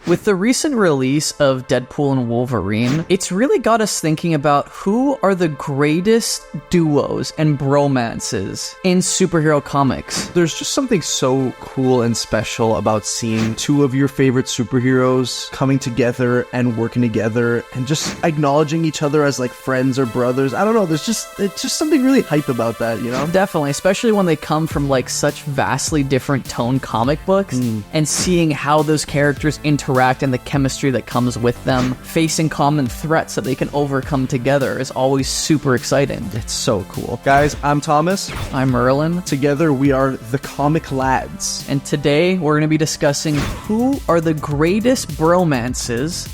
With the recent release of Deadpool and Wolverine, it's really got us thinking about who are the greatest duos and bromances in superhero comics. There's just something so cool and special about seeing two of your favorite superheroes coming together and working together and just acknowledging each other as like friends or brothers. I don't know, it's just something really hype about that, you know? Definitely, especially when they come from like such vastly different tone comic books, and seeing how those characters interact and the chemistry that comes with them, facing common threats that they can overcome together is always super exciting. It's so cool. Guys, I'm Thomas. I'm Merlin. Together we are the Comic Lads. And today we're going to be discussing who are the greatest bromances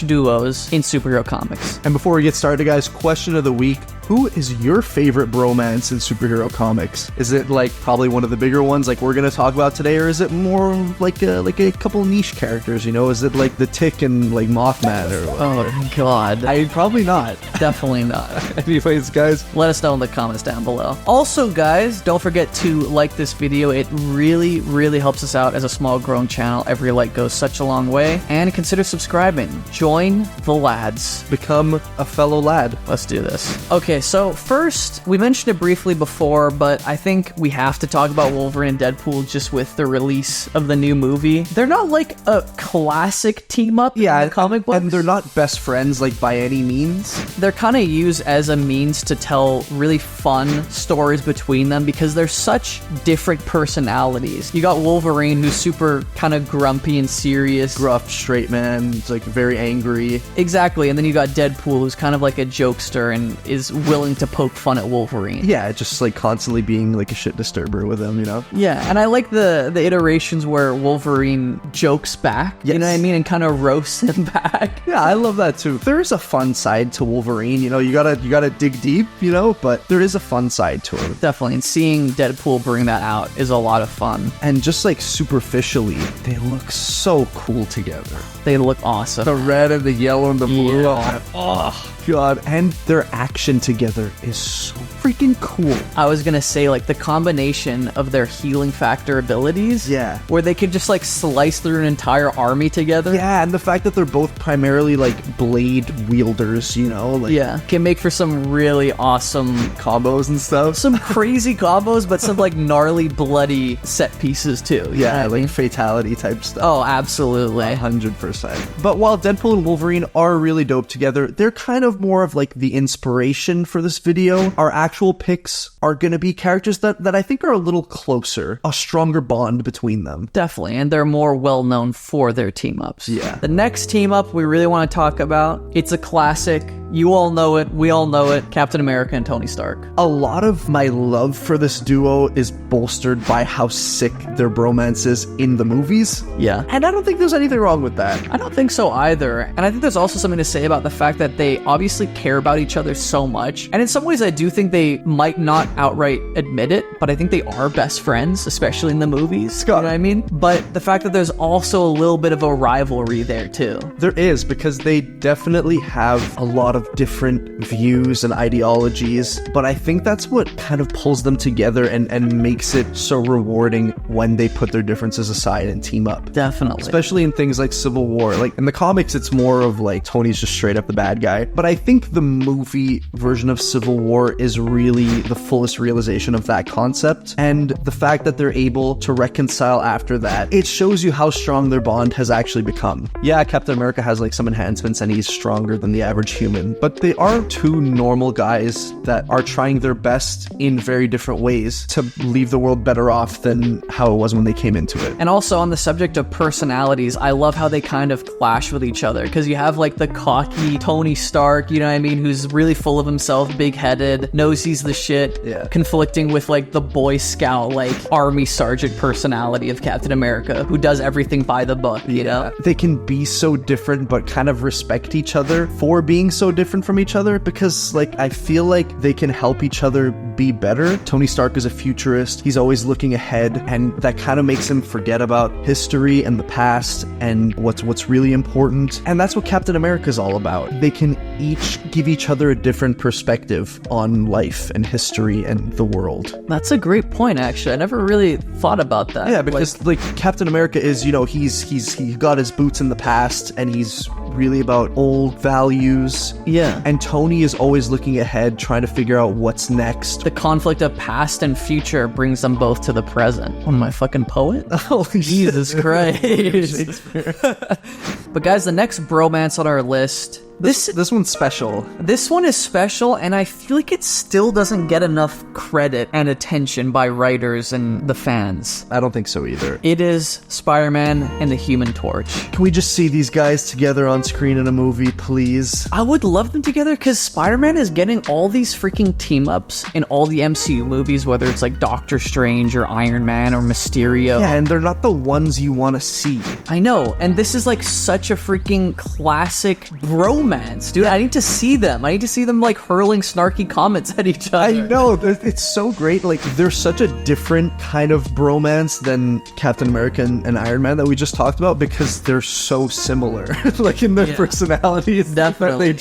/ duos in superhero comics. And before we get started, guys, question of the week. Who is your favorite bromance in superhero comics? Is it like probably one of the bigger ones like we're gonna talk about today, or is it more like a couple niche characters, you know? Is it like the Tick and like Mothman or what? Oh god. Probably not. Definitely not. Anyways, guys, let us know in the comments down below. Also, guys, don't forget to like this video. It really, really helps us out as a small growing channel. Every like goes such a long way. And consider subscribing. Join the lads. Become a fellow lad. Let's do this. Okay, so first, we mentioned it briefly before, but I think we have to talk about Wolverine and Deadpool just with the release of the new movie. They're not like a classic team up in the comic books. And they're not best friends like by any means. They're kind of used as a means to tell really fun stories between them because they're such different personalities. You got Wolverine, who's super kind of grumpy and serious. Gruff, straight man, he's like very angry. Exactly, and then you got Deadpool, who's kind of like a jokester and is willing to poke fun at Wolverine. Yeah, just like constantly being like a shit disturber with him, you know? Yeah, and I like the iterations where Wolverine jokes back, you know what I mean, and kind of roasts him back. Yeah, I love that too. There is a fun side to Wolverine, you know, you gotta dig deep, you know, but there is a fun side to him. Definitely, and seeing Deadpool bring that out is a lot of fun. And just like superficially, they look so cool together. They look awesome. The red and the yellow and the blue. Yeah. Oh god, and their action together is so freaking cool. I was gonna say, like, the combination of their healing factor abilities, where they could just like slice through an entire army together. Yeah, and the fact that they're both primarily like blade wielders, you know, like can make for some really awesome combos and stuff. Some crazy combos, but some like gnarly, bloody set pieces too. Yeah, like fatality type stuff. Oh, absolutely. 100%. But while Deadpool and Wolverine are really dope together, they're kind of more of like the inspiration for this video. Our actual picks are going to be characters that I think are a little closer, a stronger bond between them. Definitely, and they're more well known for their team ups. Yeah. The next team up we really want to talk about, it's a classic. You all know it, we all know it, Captain America and Tony Stark. A lot of my love for this duo is bolstered by how sick their bromance is in the movies. Yeah. And I don't think there's anything wrong with that. I don't think so either. And I think there's also something to say about the fact that they obviously care about each other so much. And in some ways, I do think they might not outright admit it, but I think they are best friends, especially in the movies. You know what I mean? But the fact that there's also a little bit of a rivalry there too. There is, because they definitely have a lot of different views and ideologies, but I think that's what kind of pulls them together and makes it so rewarding when they put their differences aside and team up. Definitely. Especially in things like Civil War. Like in the comics, it's more of like Tony's just straight up the bad guy. But I think the movie version of Civil War is really the fullest realization of that concept. And the fact that they're able to reconcile after that, it shows you how strong their bond has actually become. Yeah, Captain America has like some enhancements and he's stronger than the average human, but they are two normal guys that are trying their best in very different ways to leave the world better off than how it was when they came into it. And also on the subject of personalities, I love how they kind of clash with each other, because you have like the cocky Tony Stark, you know what I mean, who's really full of himself, big-headed, knows he's the shit, conflicting with like the Boy Scout, like army sergeant personality of Captain America, who does everything by the book, you know? They can be so different but kind of respect each other for being so different from each other because, like, I feel like they can help each other be better. Tony Stark is a futurist. He's always looking ahead, and that kind of makes him forget about history and the past and what's really important. And that's what Captain America is all about. They can each give each other a different perspective on life and history and the world. That's a great point, actually. I never really thought about that. Yeah, because like Captain America is, you know, he got his boots in the past, and he's really about old values. Yeah. And Tony is always looking ahead, trying to figure out what's next. The conflict of past and future brings them both to the present. What am I, fucking poet? Oh, Jesus Christ. But guys, the next bromance on our list... This one's special. This one is special, and I feel like it still doesn't get enough credit and attention by writers and the fans. I don't think so either. It is Spider-Man and the Human Torch. Can we just see these guys together on screen in a movie, please? I would love them together because Spider-Man is getting all these freaking team-ups in all the MCU movies, whether it's like Doctor Strange or Iron Man or Mysterio. Yeah, and they're not the ones you want to see. I know, and this is like such a freaking classic bromance, dude. I need to see them. I need to see them like hurling snarky comments at each other. I know, it's so great. Like, they're such a different kind of bromance than Captain America and Iron Man that we just talked about because they're so similar, like in their personalities. Definitely.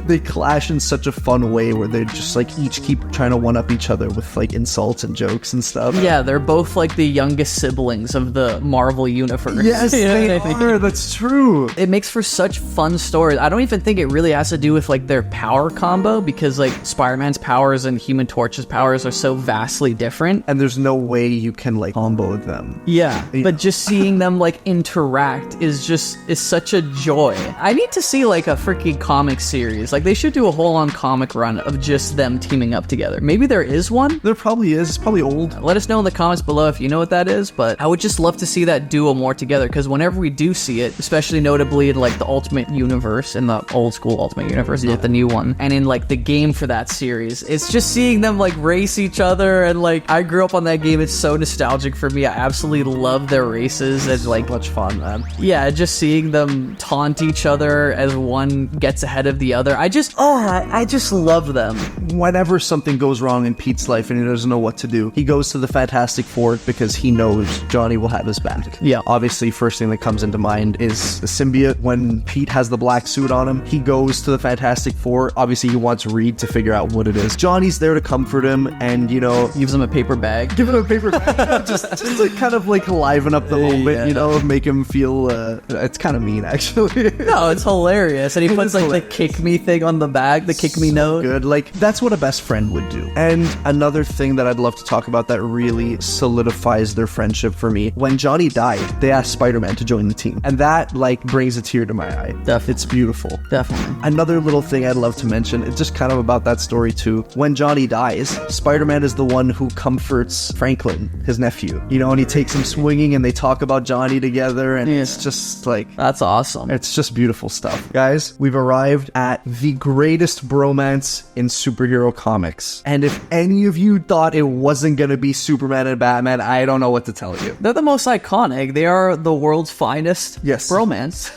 They clash in such a fun way where they just like each keep trying to one up each other with like insults and jokes and stuff. Yeah, they're both like the youngest siblings of the Marvel universe. Yes, they are. That's true. It makes for such fun stories. I don't even think it really has to do with like their power combo because like Spider-Man's powers and Human Torch's powers are so vastly different. And there's no way you can like combo them. Yeah, but just seeing them like interact is such a joy. I need to see like a freaking comic series. Like, they should do a whole-on comic run of just them teaming up together. Maybe there is one? There probably is. It's probably old. Let us know in the comments below if you know what that is, but I would just love to see that duo more together, because whenever we do see it, especially notably in like the Ultimate Universe, in the old school Ultimate Universe, not the new one, and in like the game for that series, it's just seeing them like race each other, and like, I grew up on that game. It's so nostalgic for me. I absolutely love their races. It's like much fun, man. Yeah, just seeing them taunt each other as one gets ahead of the other. I just love them. Whenever something goes wrong in Pete's life and he doesn't know what to do, he goes to the Fantastic Four because he knows Johnny will have his back. Yeah. Obviously, first thing that comes into mind is the symbiote. When Pete has the black suit on him, he goes to the Fantastic Four. Obviously, he wants Reed to figure out what it is. Johnny's there to comfort him and, you know... gives him a paper bag. Give him a paper bag. just to kind of like liven up the moment, you know, make him feel... it's kind of mean, actually. No, it's hilarious. And he puts like the kick me thing on the bag, the kick me note. Good. Like, that's what a best friend would do. And another thing that I'd love to talk about that really solidifies their friendship for me, when Johnny died, they asked Spider-Man to join the team. And that, like, brings a tear to my eye. Definitely. It's beautiful. Definitely. Another little thing I'd love to mention, it's just kind of about that story too. When Johnny dies, Spider-Man is the one who comforts Franklin, his nephew. You know, and he takes him swinging and they talk about Johnny together, and it's just like... that's awesome. It's just beautiful stuff. Guys, we've arrived at the greatest bromance in superhero comics. And if any of you thought it wasn't gonna be Superman and Batman, I don't know what to tell you. They're the most iconic. They are the world's finest bromance.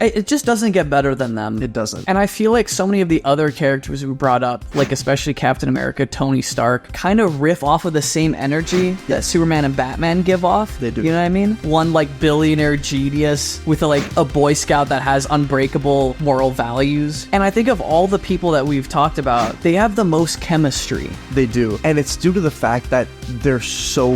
It just doesn't get better than them. It doesn't. And I feel like so many of the other characters we brought up, like especially Captain America, Tony Stark, kind of riff off of the same energy that Superman and Batman give off. They do. You know what I mean? One like billionaire genius with a Boy Scout that has unbreakable moral values. And I think of all the people that we've talked about, they have the most chemistry. They do. And it's due to the fact that they're so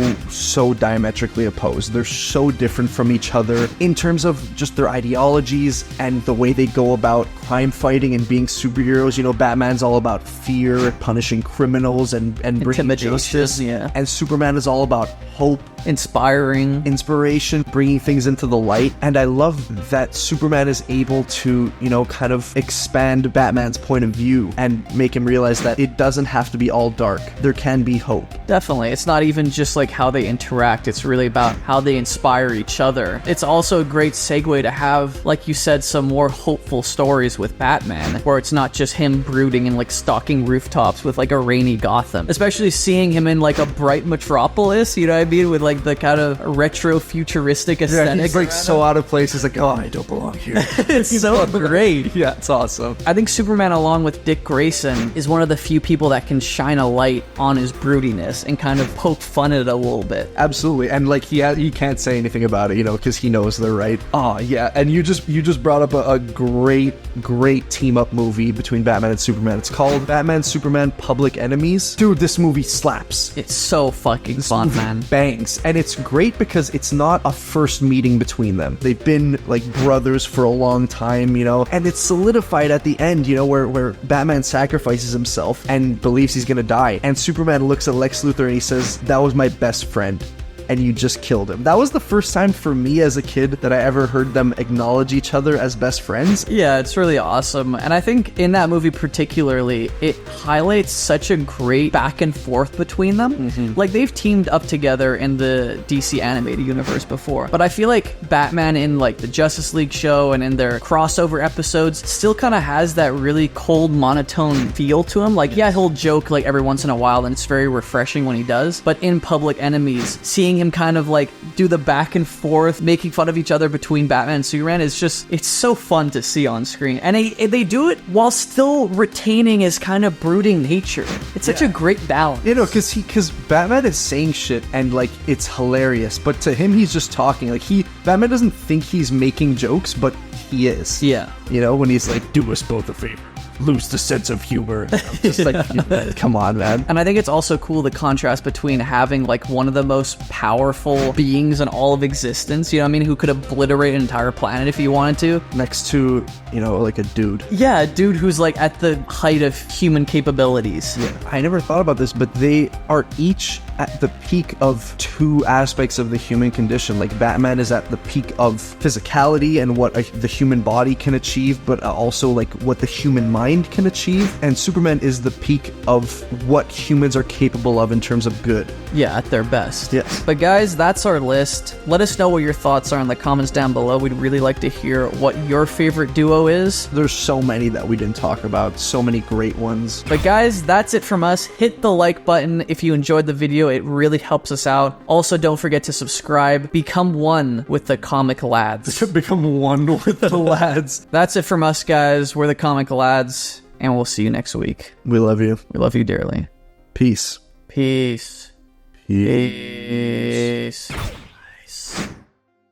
diametrically opposed. They're so different from each other in terms of just their ideologies and the way they go about crime fighting and being superheroes. You know, Batman's all about fear, punishing criminals and bringing justice. Yeah. And Superman is all about hope, inspiration, bringing things into the light. And I love that Superman is able to, you know, kind of expand Batman's point of view and make him realize that it doesn't have to be all dark. There can be hope. Definitely. It's not even just like how they interact. It's really about how they inspire each other. It's also a great segue to have, like you said, some more hopeful stories with Batman, where it's not just him brooding and like stalking rooftops with like a rainy Gotham. Especially seeing him in like a bright metropolis, you know what I mean? With like like the kind of retro futuristic aesthetic. Yeah, he's like so out of place. He's like, oh, I don't belong here. It's so great. Yeah, it's awesome. I think Superman, along with Dick Grayson, is one of the few people that can shine a light on his broodiness and kind of poke fun at it a little bit. Absolutely. And like he can't say anything about it, you know, because he knows they're right. Oh yeah. And you just brought up a great team up movie between Batman and Superman. It's called Batman Superman Public Enemies. Dude, this movie slaps. It's so fucking fun, man. Bangs. And it's great because it's not a first meeting between them. They've been like brothers for a long time, you know, and it's solidified at the end, you know, where Batman sacrifices himself and believes he's gonna die, and Superman looks at Lex Luthor and he says, that was my best friend, and you just killed him. That was the first time for me as a kid that I ever heard them acknowledge each other as best friends. Yeah, it's really awesome. And I think in that movie particularly, it highlights such a great back and forth between them. Like, they've teamed up together in the DC animated universe before, but I feel like Batman in like the Justice League show and in their crossover episodes still kind of has that really cold, monotone feel to him. Like, yeah, he'll joke like every once in a while, and it's very refreshing when he does, but in Public Enemies, seeing him kind of like do the back and forth, making fun of each other between Batman and Superman is just, it's so fun to see on screen. And they do it while still retaining his kind of brooding nature. It's such a great balance. You know, because Batman is saying shit and like it's hilarious, but to him he's just talking. Like Batman doesn't think he's making jokes, but he is. Yeah. You know, when he's like, do us both a favor, lose the sense of humor. Just like, come on, man. And I think it's also cool the contrast between having like one of the most powerful beings in all of existence, you know what I mean, who could obliterate an entire planet if he wanted to, next to, you know, like a dude. Yeah, a dude who's like at the height of human capabilities. Yeah. I never thought about this, but they are each at the peak of two aspects of the human condition. Like, Batman is at the peak of physicality and what the human body can achieve, but also like what the human mind can achieve, and Superman is the peak of what humans are capable of in terms of good. Yeah, at their best. Yes. But guys, that's our list. Let us know what your thoughts are in the comments down below. We'd really like to hear what your favorite duo is. There's so many that we didn't talk about, so many great ones. But guys, that's it from us. Hit the like button if you enjoyed the video. It really helps us out. Also, don't forget to subscribe. Become one with the Comic Lads. Become one with the lads. That's it from us, guys. We're the Comic Lads, and we'll see you next week. We love you. We love you dearly. Peace. Peace. Peace. Peace.